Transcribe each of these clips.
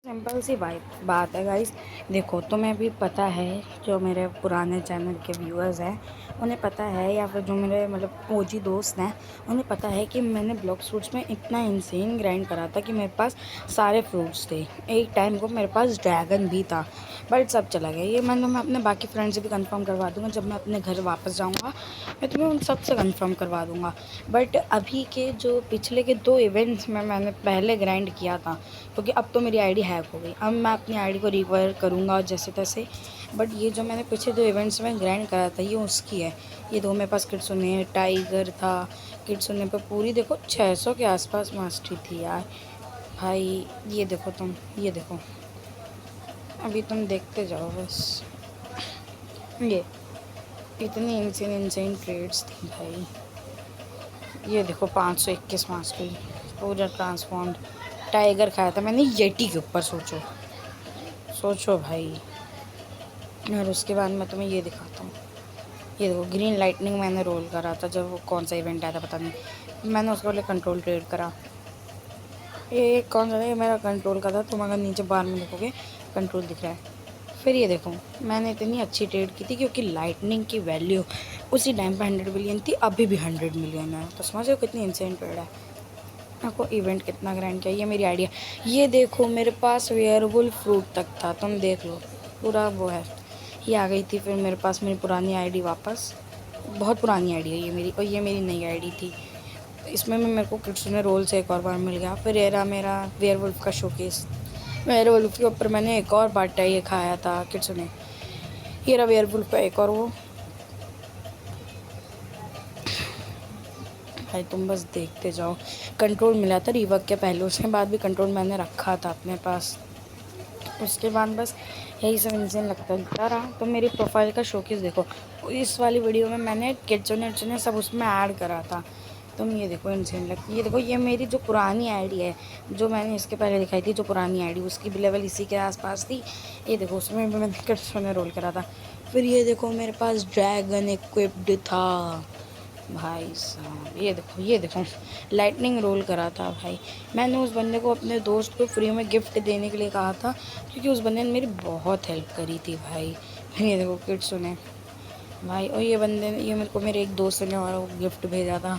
Simple सी बात है guys. देखो, तुम्हें भी पता है, जो मेरे पुराने चैनल के व्यूअर्स हैं उन्हें पता है, या फिर जो मेरे मतलब ओजी दोस्त हैं उन्हें पता है कि मैंने ब्लॉक फ्रूट्स में इतना इंसेन ग्राइंड करा था कि मेरे पास सारे फ्रूट्स थे। एक टाइम को मेरे पास ड्रैगन भी था, बट सब चला गया। ये मैं अपने बाकी फ्रेंड से भी कंफर्म करवा दूँगा। जब मैं अपने घर वापस जाऊँगा मैं तुम्हें उन सब से कंफर्म करवा दूँगा। बट अभी के जो पिछले के 2 इवेंट्स में मैंने पहले ग्राइंड किया था, क्योंकि अब तो मेरी आईडी हैक हो गई। अब मैं अपनी आईडी को रिकवर करूँगा जैसे तैसे। बट ये जो मैंने पिछले 2 इवेंट्स में ग्राइंड करा था ये उसकी है। ये दो मेरे पास किट्सुने टाइगर था। किट्सुने पे पूरी देखो 600 के आसपास मास्टरी थी यार भाई। ये देखो तुम, ये देखो, अभी तुम देखते जाओ बस। ये इतनी इंसेन ट्रेड्स थी भाई। ये देखो 521 मास्टरी, पूरा ट्रांसफॉर्म्ड। टाइगर खाया था मैंने येटी के ऊपर, सोचो सोचो भाई। और उसके बाद मैं तुम्हें ये दिखाता हूँ। ये देखो ग्रीन लाइटनिंग मैंने रोल करा था। जब वो कौन सा इवेंट आया था पता नहीं, मैंने उसके लिए कंट्रोल ट्रेड करा। ये कौन सा था, ये मेरा कंट्रोल का था। तुम अगर नीचे बार में देखोगे कंट्रोल दिख रहा है। फिर ये देखो मैंने इतनी अच्छी ट्रेड की थी क्योंकि लाइटनिंग की वैल्यू उसी टाइम पे 100 मिलियन थी, अभी भी 100 मिलियन है। तो समझो कितनी इंसेंट ट्रेड है। आपको इवेंट कितना ग्रैंड किया, ये मेरी आइडिया। ये देखो मेरे पास वेयरवुल्फ फ्रूट तक था, तुम देख लो, पूरा वो है। ये आ गई थी फिर मेरे पास मेरी पुरानी आईडी वापस। बहुत पुरानी आईडी है ये मेरी, और ये मेरी नई आईडी थी। इसमें मैं मेरे को किट्सुने रोल से एक और बार मिल गया। फिर ये रहा मेरा वेयरवुल्फ का शोकेस। वेयरवुल्फ के ऊपर मैंने एक और बाटा ये खाया था किट्सुने। ये रहा वेयरवुल्फ का एक और वो। भाई तुम बस देखते जाओ। कंट्रोल मिला था रिवर्क के पहले, उसके बाद भी कंट्रोल मैंने रखा था अपने पास। उसके बाद बस यही सब इंसान लगता रहा। तो मेरी प्रोफाइल का शोकेस देखो, इस वाली वीडियो में मैंने किट्सुने सब उसमें ऐड करा था। तुम ये देखो इंसान लगती। ये देखो ये मेरी जो पुरानी आईडी है, जो मैंने इसके पहले दिखाई थी, जो पुरानी आईडी उसकी भी लेवल इसी के आसपास थी। ये देखो उसमें भी मैंने किट्सुने रोल करा था। फिर ये देखो मेरे पास ड्रैगन इक्विप्ड था भाई साहब। ये देखो, ये देखो लाइटनिंग रोल करा था भाई। मैंने उस बंदे को, अपने दोस्त को फ्री में गिफ्ट देने के लिए कहा था, क्योंकि उस बंदे ने मेरी बहुत हेल्प करी थी भाई। ये देखो किट्सुने भाई। और ये बंदे ने, ये मेरे को मेरे एक दोस्त ने और गिफ्ट भेजा था।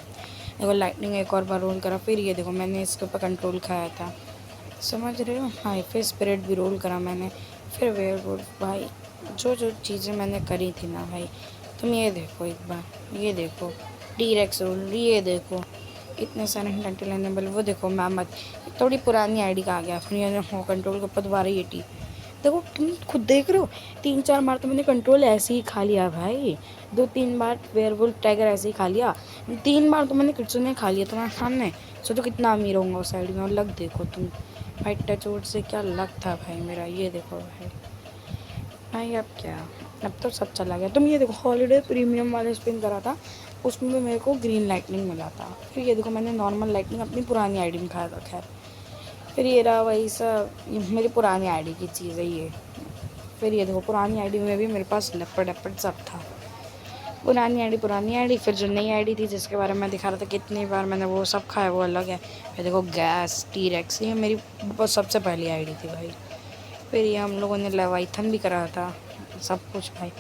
देखो लाइटनिंग एक और बार रोल करा। फिर ये देखो मैंने इसके ऊपर कंट्रोल खाया था, समझ रहे हो। हाँ फिर स्पिरिट भी रोल करा मैंने। फिर वेयरवुल्फ भाई। जो जो चीज़ें मैंने करी थी ना भाई, तुम ये देखो एक बार, ये देखो टी-रेक्स रोल, ये देखो इतने सारे कंटेनेबल। वो देखो मैमथ, थोड़ी पुरानी आईडी का आ गया। फिर ये हो कंट्रोल के ऊपर दोबारा ये टी। देखो तुम खुद देख रहे हो, 3-4 बार तो मैंने कंट्रोल ऐसे ही खा लिया भाई। 2-3 बार वेयरवुल्फ टाइगर ऐसे ही खा लिया। 3 बार तो मैंने किट्सुने खा लिया तुम्हारे सामने। सोचो कितना अमीर होऊंगा उस साइड में। और लक देखो तुम भाई, टच वुड से क्या लक था भाई मेरा। ये देखो भाई, भाई अब क्या, अब तो सब चला गया। तुम ये देखो हॉलीडे प्रीमियम वाले स्पिन करा था, उसमें भी मेरे को ग्रीन लाइटनिंग मिला था। फिर ये देखो मैंने नॉर्मल लाइटनिंग अपनी पुरानी आईडी में खाया था। खैर फिर ये रहा वही सब, ये मेरी पुरानी आईडी की चीज़ है ये। फिर ये देखो पुरानी आईडी में भी मेरे पास लपट लपट सब था। पुरानी आईडी, फिर जो नई आईडी थी जिसके बारे में दिखा रहा था कितनी बार मैंने वो सब खाया, वो अलग है। फिर देखो गैस टी-रेक्स, ये मेरी सबसे पहली आईडी थी भाई। फिर ये हम लोगों ने लेवाइथन भी करा था, सब कुछ भाई।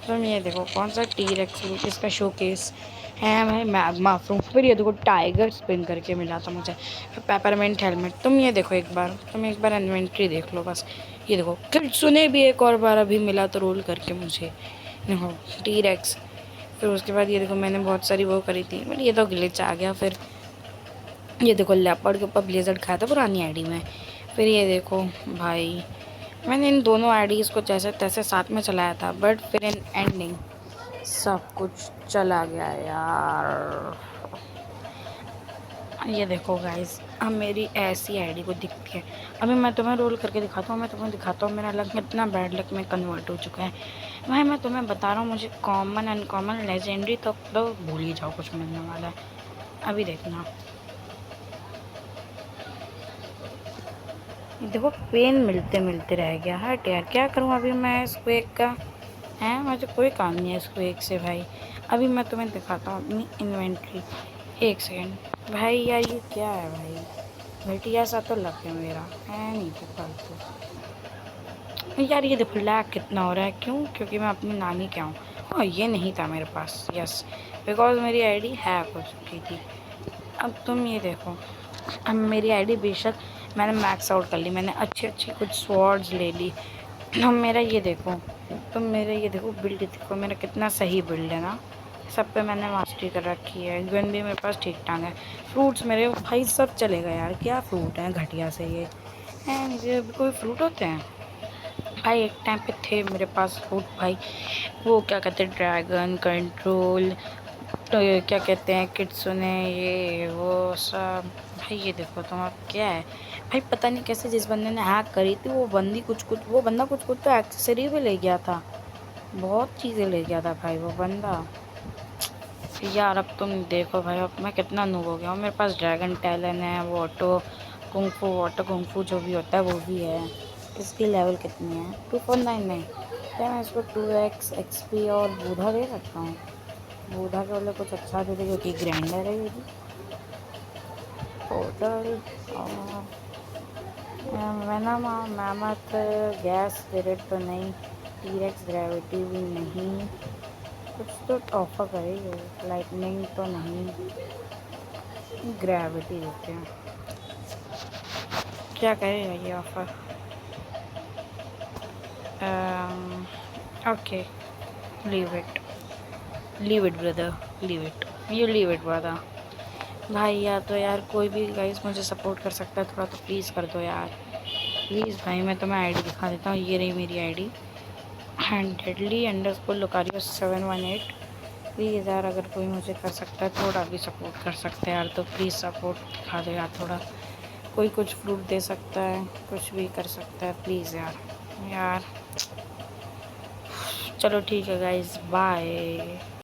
तो ये देखो कौन सा टी-रेक्स, इसका शोकेस है भाई, मैग्मा फ्रूट। फिर ये देखो टाइगर स्पिन करके मिला था मुझे। फिर पेपरमेंट हेलमेट। तुम ये देखो एक बार, तुम एक बार इन्वेंट्री देख लो बस। ये देखो किट्सुने भी एक और बार अभी मिला तो रोल करके मुझे, देखो टी-रेक्स। फिर उसके बाद ये देखो मैंने बहुत सारी वो करी थी, बट ये तो ग्लिच आ गया। फिर ये देखो लेपर्ड के ऊपर ब्लेजर्ड खाया था पुरानी आईडी में। फिर ये देखो भाई, मैंने इन दोनों आईडीज़ को जैसे तैसे साथ में चलाया था, बट फिर इन एंडिंग सब कुछ चला गया यार। ये देखो गाइस, अब मेरी ऐसी आईडी को दिखती है। अभी मैं तुम्हें रोल करके दिखाता हूँ, मैं तुम्हें दिखाता हूँ मेरा लक कितना बैड लक में कन्वर्ट हो चुका है भाई। मैं तुम्हें बता रहा हूँ, मुझे कॉमन अनकॉमन लेजेंडरी तो भूल ही जाओ कुछ मिलने वाला है। अभी देखना, देखो पेन मिलते मिलते रह गया। हट यार, क्या करूँ अभी मैं इस क्वेक का, है मुझे कोई काम नहीं है इस क्वेक से भाई। अभी मैं तुम्हें दिखाता हूँ अपनी इन्वेंट्री। एक सेकेंड भाई, यार ये क्या है भाई। घटिया सा तो लग गया मेरा है नहीं तो फालतू। यार ये देखो लैग कितना हो रहा है, क्यों? क्योंकि मैं अपनी नानी क्या हूँ। और ये नहीं था मेरे पास, यस, बिकॉज मेरी आईडी हैक हो चुकी थी। अब तुम ये देखो, अब मेरी आईडी बेशक मैंने मैक्स आउट कर ली, मैंने अच्छी अच्छी कुछ स्वॉर्ड्स ले ली। अब मेरा ये देखो, तुम मेरा ये देखो बिल्ड देखो, मेरा कितना सही बिल्ड है ना। सब पे मैंने मास्टरी कर रखी है, गन भी मेरे पास ठीक ठाक है। फ्रूट्स मेरे भाई सब चलेगा यार, क्या फ्रूट हैं घटिया से ये हैं, मुझे कोई फ्रूट होते हैं भाई? एक टाइम पे थे मेरे पास फ्रूट भाई, वो क्या कहते हैं, ड्रैगन कंट्रोल, तो ये क्या कहते हैं, किट्सुने, ये वो सब। भाई ये देखो तुम, अब क्या है भाई, पता नहीं कैसे जिस बंदे ने हैक करी थी वो बंदा कुछ कुछ तो एक्सेसरी भी ले गया था, बहुत चीज़ें ले गया था भाई वो बंदा। यार अब तुम देखो भाई, अब मैं कितना नूब हो गया हूँ। मेरे पास ड्रैगन टैलन है, वो ऑटो कुंफू जो भी होता है वो भी है। इसकी लेवल कितनी है? 249 नहीं, क्या मैं इसको 2x XP और बूढ़ा दे सकता हूँ? बूढ़ा के लिए कुछ अच्छा दे दे, क्योंकि ग्राइंडर है ये भी। Total venom, mammoth, gas spirit तो नहीं, टीरेक्स ग्रेविटी भी नहीं, कुछ तो ऑफर करेगी। लाइटनिंग तो नहीं, ग्रेविटी देते हैं, क्या करेगा ये offer? Okay, leave it brother, leave it brother. भाई या तो यार कोई भी गाइस मुझे सपोर्ट कर सकता है थोड़ा, तो प्लीज़ कर दो यार, प्लीज़ भाई। मैं तुम्हें आईडी दिखा देता हूँ, ये रही मेरी आईडी, deadly_Lucario718। प्लीज़ यार अगर कोई मुझे कर सकता है, थोड़ा भी सपोर्ट कर सकता है यार, तो प्लीज़ सपोर्ट दिखा दो यार थोड़ा। कोई कुछ फ्रूट दे सकता है, कुछ भी कर सकता है, प्लीज़ यार। यार चलो ठीक है गाइस, बाय।